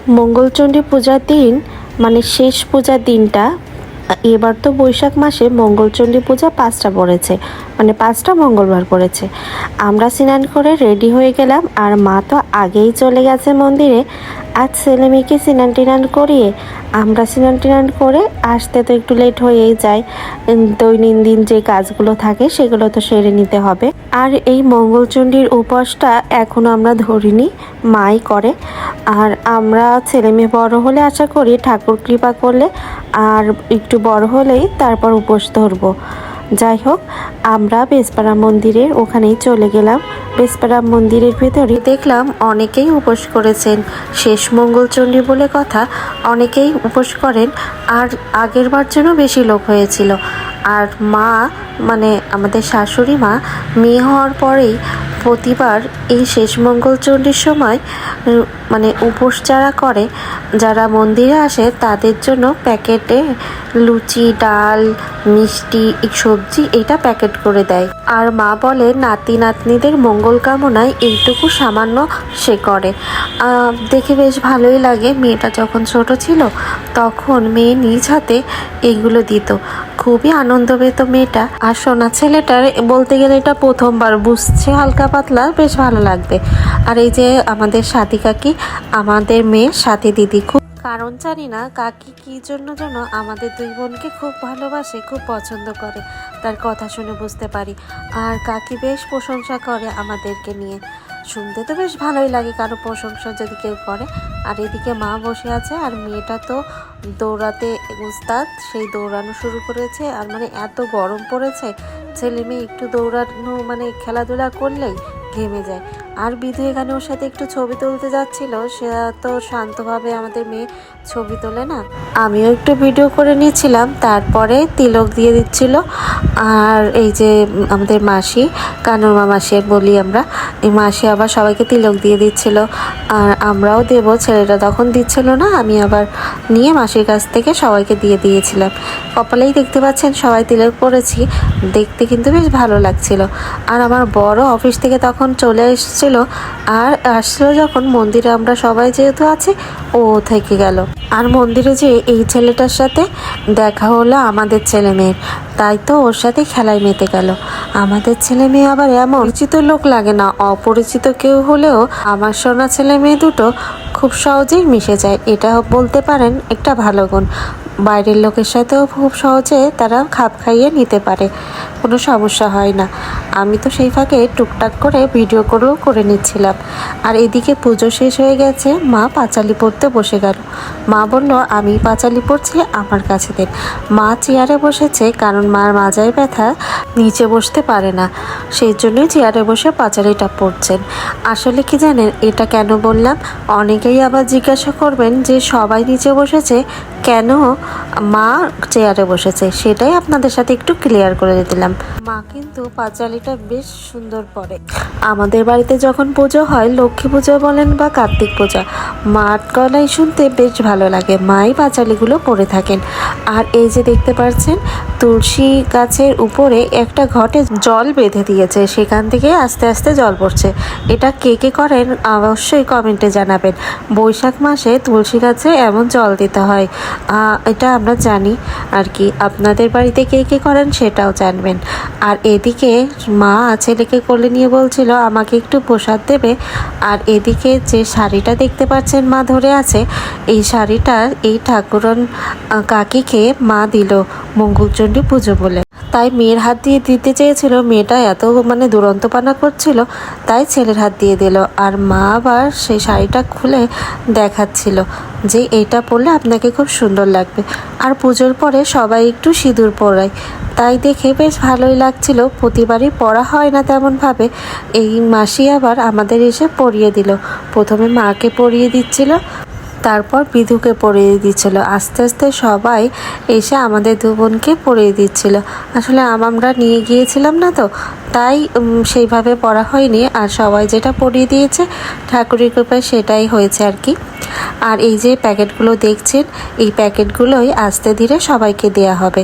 মঙ্গলচণ্ডী পূজার দিন মানে শেষ পূজার দিনটা, এবার তো বৈশাখ মাসে মঙ্গলচণ্ডী পূজা 5টা পড়েছে, মানে 5টা মঙ্গলবার পড়েছে। আমরা স্নান করে রেডি হয়ে গেলাম, আর মা তো আগেই চলে গেছে মন্দিরে। আজ ছেলে মেয়েকে স্নান টিনান করিয়ে আমরা স্নান টিনান করে আসতে তো একটু লেট হয়েই যায়। দৈনন্দিন যে কাজগুলো থাকে সেগুলো তো সেরে নিতে হবে। আর এই মঙ্গলচণ্ডীর উপোসটা এখনও আমরা ধরিনি, মাই করে। আর আমরা ছেলে মেয়ে বড় হলে আশা করি ঠাকুর কৃপা করলে আর একটু বড় হলেই তারপর উপোস ধরবো। যাই হোক, আমরা বেসপাড়া মন্দিরের ওখানেই চলে গেলাম। বেসপাড়া মন্দিরের ভেতরে দেখলাম অনেকেই উপোস করেছেন। শেষ মঙ্গলচণ্ডী বলে কথা, অনেকেই উপোস করেন। আর আগের বার জন্য বেশি লোক হয়েছিল। আর মা মানে আমাদের শাশুড়ি মা মেয়ে হওয়ার পরেই প্রতিবার এই শেষ মঙ্গলচণ্ডীর সময় মানে উপোস যারা করে, যারা মন্দিরে আসে তাদের জন্য প্যাকেটে লুচি, ডাল, মিষ্টি, সবজি এটা প্যাকেট করে দেয়। আর মা বলে নাতি নাতনিদের মঙ্গল কামনায় এইটুকু সামান্য সে করে। দেখে বেশ ভালোই লাগে। মেয়েটা যখন ছোট ছিল তখন মেয়ে নিজ হাতে এইগুলো দিত, খুবই আনন্দ পেত মেয়েটা। আর সোনা ছেলেটার বলতে গেলে এটা প্রথমবার বুঝছে হালকা পাতলা, বেশ ভালো লাগবে। আর এই যে আমাদের সাথী কাকি, আমাদের মেয়ের সাথী দিদি, খুব কারণ জানি না কাকি কী জন্য যেন আমাদের দুই বোনকে খুব ভালোবাসে, খুব পছন্দ করে, তার কথা শুনে বুঝতে পারি। আর কাকি বেশ প্রশংসা করে আমাদেরকে নিয়ে, শুনতে তো বেশ ভালোই লাগে কারো প্রশংসা যদি কেউ করে। আর এদিকে মা বসে আছে, আর মেয়েটা তো দৌড়াতে উস্তাদ, সেই দৌড়ানো শুরু করেছে। আর মানে এত গরম পড়েছে, ছেলে মেয়ে একটু দৌড়ানো মানে খেলাধুলা করলেই ঘেমে যায়। আর বিধু এখানে ওর সাথে একটু ছবি তুলতে যাচ্ছিল, সে তো শান্তভাবে আমাদের মেয়ে ছবি তোলে না। আমিও একটু ভিডিও করে নিয়েছিলাম, তারপরে তিলক দিয়ে দিচ্ছিল। আর এই যে আমাদের মাসি, কানুরমা মাসি বলি আমরা, এই মাসি আবার সবাইকে তিলক দিয়ে দিচ্ছিল। আর আমরাও দেবো, ছেলেটা তখন দিচ্ছিল না, আমি আবার নিয়ে মাসির কাছ থেকে সবাইকে দিয়ে দিয়েছিলাম। কপালেই দেখতে পাচ্ছেন সবাই তিলক পরেছি, দেখতে কিন্তু বেশ ভালো লাগছিল। আর আমার বড় অফিস থেকে তখন চলে এসেছিল, আর আসছিল যখন মন্দিরে আমরা সবাই যেহেতু আছি, ও থেকে গেল। আর মন্দিরে যে এই ছেলেটার সাথে দেখা হলো আমাদের ছেলে মেয়ের, তাই তো ওর সাথে খেলায় মেতে গেল। আমাদের ছেলে মেয়ে আবার এমন পরিচিত লোক লাগে না, অপরিচিত কেউ হলেও আমার সোনা ছেলে মেয়ে দুটো খুব সহজেই মিশে যায়। এটা বলতে পারেন একটা ভালো গুণ। বাইরের লোকের সাথেও খুব সহজে তারা খাপ খাইয়ে নিতে পারে, কোনো সমস্যা হয় না। আমি তো সেই ফাঁকে টুকটাক করে ভিডিও করে নিচ্ছিলাম। আর এদিকে পুজো শেষ হয়ে গেছে, মা পাঁচালি পড়তে বসে গেল। মা বলল আমি পাঁচালি পড়ছি, আমার কাছে দেন। মা চেয়ারে বসেছে, কারণ মার মাজায় ব্যথা, নিচে বসতে পারে না, সেই জন্যই চেয়ারে বসে পাঁচালিটা পড়ছেন। আসলে কি জানেন এটা কেন বললাম? অনেকেই আবার জিজ্ঞাসা করবেন যে সবাই নিচে বসেছে, কেন মা চেয়ারে বসেছে, সেটাই আপনাদের সাথে একটু ক্লিয়ার করে দিলাম। মা কিন্তু পাঁচালিটা বেশ সুন্দর পড়ে। আমাদের বাড়িতে যখন পুজো হয়, লক্ষ্মী পুজো বলেন বা কার্তিক পূজা, মার গলায় শুনতে বেশ ভালো লাগে। মাই পাঁচালিগুলো পড়ে থাকেন। আর এই যে দেখতে পাচ্ছেন তুলসী গাছের উপরে একটা ঘটে জল বেঁধে দিয়েছে, সেখান থেকে আস্তে আস্তে জল পড়ছে। এটা কে কে করেন অবশ্যই কমেন্টে জানাবেন। বৈশাখ মাসে তুলসী গাছে এমন জল দিতে হয়, এটা আমরা জানি আর কি। আপনাদের বাড়িতে কে কে করেন সেটাও জানবেন। আর এদিকে মা ছেলেকে কোলে নিয়ে বলছিল আমাকে একটু প্রসাদ দেবে। আর এদিকে যে শাড়িটা দেখতে পাচ্ছেন মা ধরে আছে, এই শাড়িটা এই ঠাকুরন কাকিকে মা দিল মঙ্গলচণ্ডী পুজো বলে। তাই মেয়ের হাত দিয়ে দিতে চেয়েছিল, মেয়েটা এত মানে দুরন্তপানা করছিল, তাই ছেলের হাত দিয়ে দিল। আর মা আবার সেই শাড়িটা খুলে দেখাচ্ছিল যে এইটা পরলে আপনাকে খুব সুন্দর লাগবে। আর পুজোর পরে সবাই একটু সিঁদুর পরায়, তাই দেখে বেশ ভালোই লাগছিল। প্রতিবারই পরা হয় না তেমনভাবে, এই মাসি আবার আমাদের এসে পরিয়ে দিল। প্রথমে মাকে পরিয়ে দিচ্ছিল, তারপর বিধুকে পরিয়ে দিচ্ছিল। আস্তে আস্তে সবাই এসে আমাদের দু বোনকে পরিয়ে দিচ্ছিল। আসলে আমরা নিয়ে গিয়েছিলাম না তো, তাই সেইভাবে পড়া হয়নি। আর সবাই যেটা পরিয়ে দিয়েছে ঠাকুরের কৃপায় সেটাই হয়েছে আর কি। আর এই যে প্যাকেটগুলো দেখছেন, এই প্যাকেটগুলোই আস্তে ধীরে সবাইকে দেয়া হবে।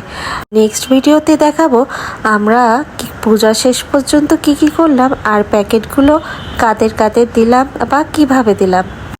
নেক্সট ভিডিওতে দেখাবো আমরা পূজা শেষ পর্যন্ত কি করলাম, আর প্যাকেটগুলো কাদের কাদের দিলাম বা কিভাবে দিলাম।